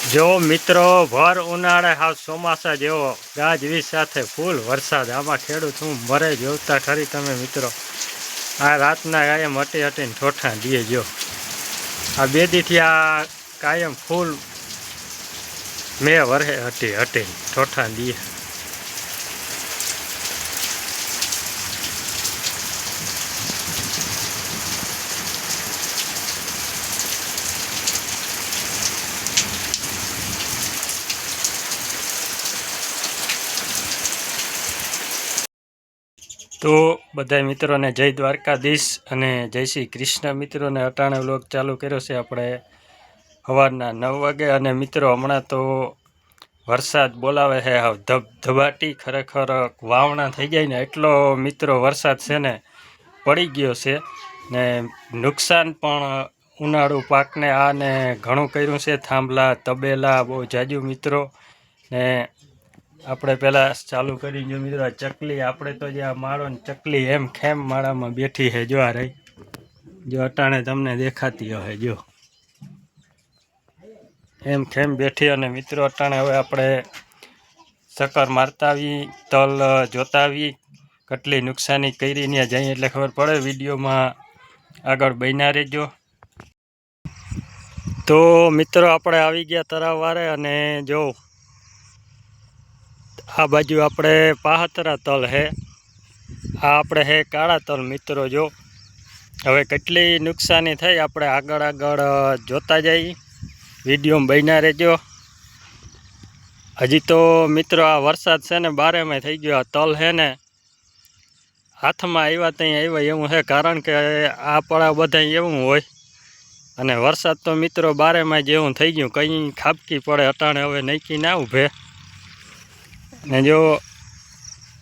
જો મિત્રો ભર ઉનાળે હાવ ચોમાસા જેવો ગાજવીજ સાથે ફૂલ વરસાદ આમાં ખેડૂત હું મરે જોતા ખરી તમે મિત્રો આ રાતના કાયમ હટી હટીને ઠોઠા દીએ જો આ બે દીથી આ કાયમ ફૂલ મેં વરહે હટી હટીને ઠોઠા દીએ તો બધા મિત્રોને જય દ્વારકાધીશ અને જય શ્રી કૃષ્ણ મિત્રોને અટાણે વ્લોગ ચાલુ કર્યો છે આપણે સવારના 9 વાગે અને મિત્રો હમણાં તો વરસાદ બોલાવે છે ધબધબાટી ખરેખર વાવણા થઈ જાય ને એટલો મિત્રો વરસાદ છે ને પડી ગયો છે ને નુકસાન પણ ઉનાળુ પાકને આને ઘણું કર્યું છે થાંભલા તબેલા બહુ જાજુ મિત્રો ને આપણે પહેલાં ચાલુ કરી જો મિત્રો ચકલી આપણે તો જે આ માળો ને ચકલી એમ ખેમ માળામાં બેઠી છે જો આ રહી જો અટાણે તમને દેખાતી હશે જો એમ ખેમ બેઠી અને મિત્રો અટાણે હવે આપણે ચક્કર મારતા આવી તલ જોતા આવી કેટલી નુકસાની કરી ત્યાં જઈએ એટલે ખબર પડે વિડીયોમાં આગળ બન્યા રહેજો તો મિત્રો આપણે આવી ગયા તરાવારે અને જો આ બાજુ આપણે પાહતરા તલ હે આ આપણે હે કાળા તલ મિત્રો જો હવે કેટલી નુકસાની થઈ આપણે આગળ જોતા જઈએ વિડીયોમાં બન્યા રહેજો હજી તો મિત્રો આ વરસાદ છે ને બારેમાં થઈ ગયો આ તલ છે ને હાથમાં આવ્યા ત્યાં આવ્યા એવું છે કારણ કે આ પડા બધા એવું હોય અને વરસાદ તો મિત્રો બારેમાં જેવું થઈ ગયું કંઈ ખાબકી પડે અટાણે હવે નક્કી ના ઊભે ને જો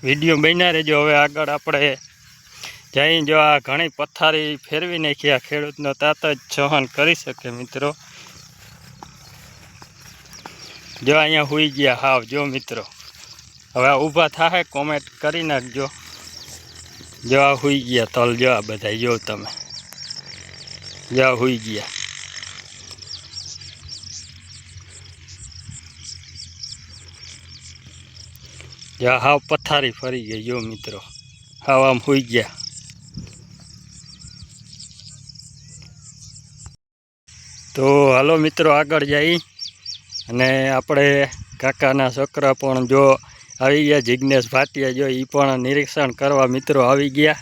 વિડીયો બન્યા રહેજો હવે આગળ આપણે જઈ જો આ ઘણી પથારી ફેરવી નાખી આ ખેડૂતનો તાત જ સહન કરી શકે મિત્રો જો અહીંયા હુઈ ગયા હાવ જો મિત્રો હવે આ ઊભા થાય કોમેન્ટ કરી નાખજો જો આ હુઈ ગયા તલ જો આ બધા જો તમે જો આ હુઈ ગયા જો હાવ પથારી ફરી ગઈ જો મિત્રો હાવ આમ હુઈ ગયા તો હાલો મિત્રો આગળ જઈ અને આપણે કાકાના છોકરા પણ જો આવી ગયા જિગ્નેશ ભાટિયા જો એ પણ નિરીક્ષણ કરવા મિત્રો આવી ગયા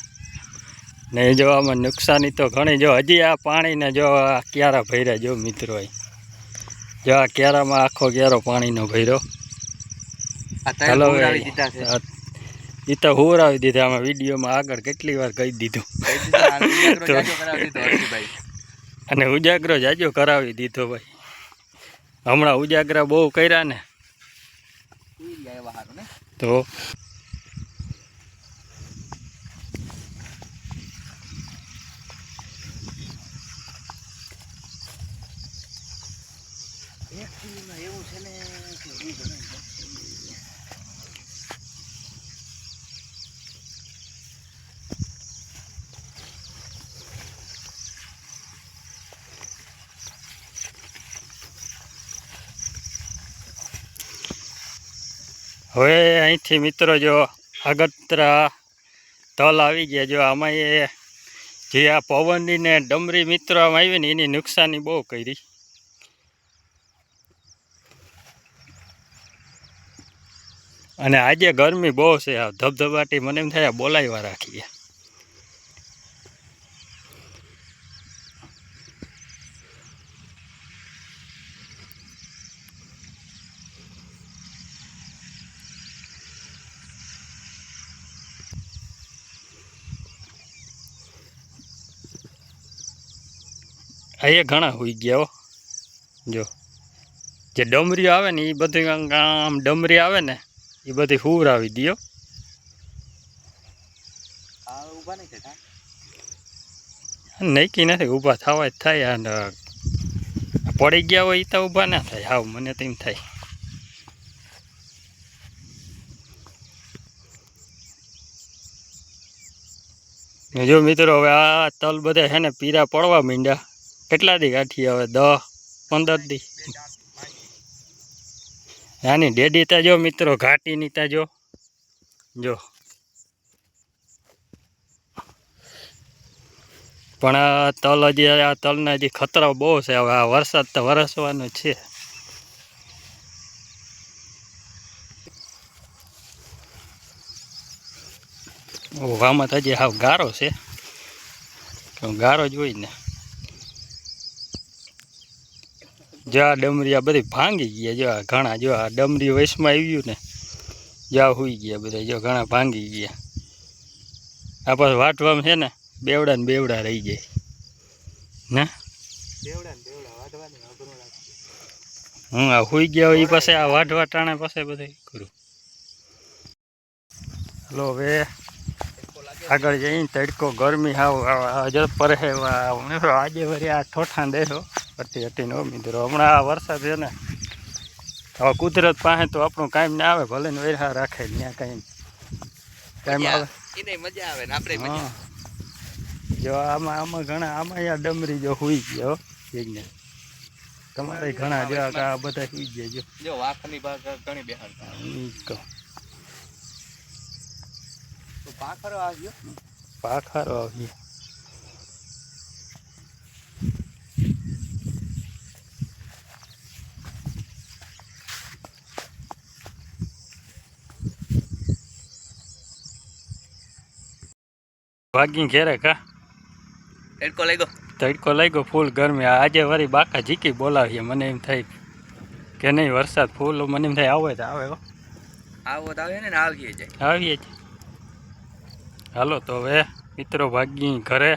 ને જો આમાં નુકસાની તો ઘણી જો હજી આ પાણીને જો આ ક્યારા ભર્યા જો મિત્રો જો આ ક્યારામાં આખો ક્યારો પાણીનો ભર્યો ચાલો એ તો હુરાવી દીધા આમાં વિડીયોમાં આગળ કેટલી વાર કહી દીધું અને ઉજાગરો જાજો કરાવી દીધો ભાઈ હમણાં ઉજાગરા બહુ કર્યા ને તો એવું છે ને હવે અહીંથી મિત્રો જો આગતરા તલ આવી ગયા જો આમાં એ જે આ પવનની ને ડમરી મિત્રો આમાં આવી ને એની નુકસાની બહુ કરી અને આજે ગરમી બહુ છે આ ધબધબાટી મને એમ થાય બોલાવવા રાખીએ અહીંયા ઘણા હોઈ ગયા હો જો જે ડમરીઓ આવે ને એ બધી આમ ડમરી આવે ને એ બધી હુર આવી દો નક્કી નથી ઊભા થવા જ થાય અને પડી ગયા હોય એ તો ઊભા ના થાય હાવ મને તો એમ થાય જો મિત્રો હવે આ તલ બધા છે ને પીરા પડવા માંડ્યા કેટલા દી કાઠી હવે 10-15 દી આની ડેડી તા જો મિત્રો, ઘાટીની તા જો પણ આ તલ હજી, આ તલના હજી ખતરો બહુ છે. હવે આ વરસાદ તો વરસવાનો જ છે. આમાં તો હજી હાવ ગારો છે, ગારો જ હોય ને. જો આ ડમરીયા બધી ભાંગી ગયા. જો આ ઘણા, જો આ ડમરી વયસમાં આવ્યું ને, જ્યાં હોઈ ગયા બધા. જો ઘણા ભાંગી ગયા. આ પાછું વાટવામાં છે ને બેવડા ને બેવડા રહી જાય ને. હું આ હોઈ ગયા હોય એ પાસે આ વાઢવા ટાણે પાસે બધા કરું. હલો હવે આગળ જઈને તડકો ગરમી હાવ પર હે. આજે વળી આ ઠોઠા દેશો હટી હટીને મિત્રો. હમણાં આ વરસાદ છે ને, હવે કુદરત પાસે તો આપણું કાંઈ ના આવે, ભલે ને વેરહા રાખે ત્યાં કાંઈ આવે મજા આવે ને આપણે. હા જો આમાં ઘણા, આમાં અહીંયા ડમરી જો હુઈ ગયો એકને. તમારે ઘણા જો આ બધા હુઈ ગયા. જો વાખની ભાગ ઘણી બેહાડતા. પાખરો આવ્યો, પાખરો આવ્યો. ભાગી ઘેરે કા તડકો લાગ્યો ફૂલ ગરમી. આજે વળી બાકા ઝીકી બોલાવીએ. મને એમ થાય કે નહીં વરસાદ ફૂલ, મને એમ થાય આવે તો આવે. આવો તો આવે ને, આવીએ જ. હાલો તો હવે મિત્રો ભાગી ઘરે.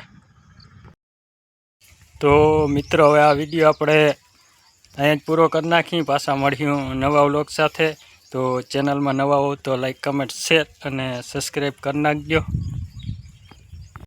તો મિત્રો હવે આ વિડીયો આપણે અહીંયા જ પૂરો કરી નાખી. પાછા મળ્યું નવા વ્લોગ સાથે. તો ચેનલમાં નવા હો તો લાઈક, કમેન્ટ, શેર અને સબસ્ક્રાઈબ કરી નાખજો.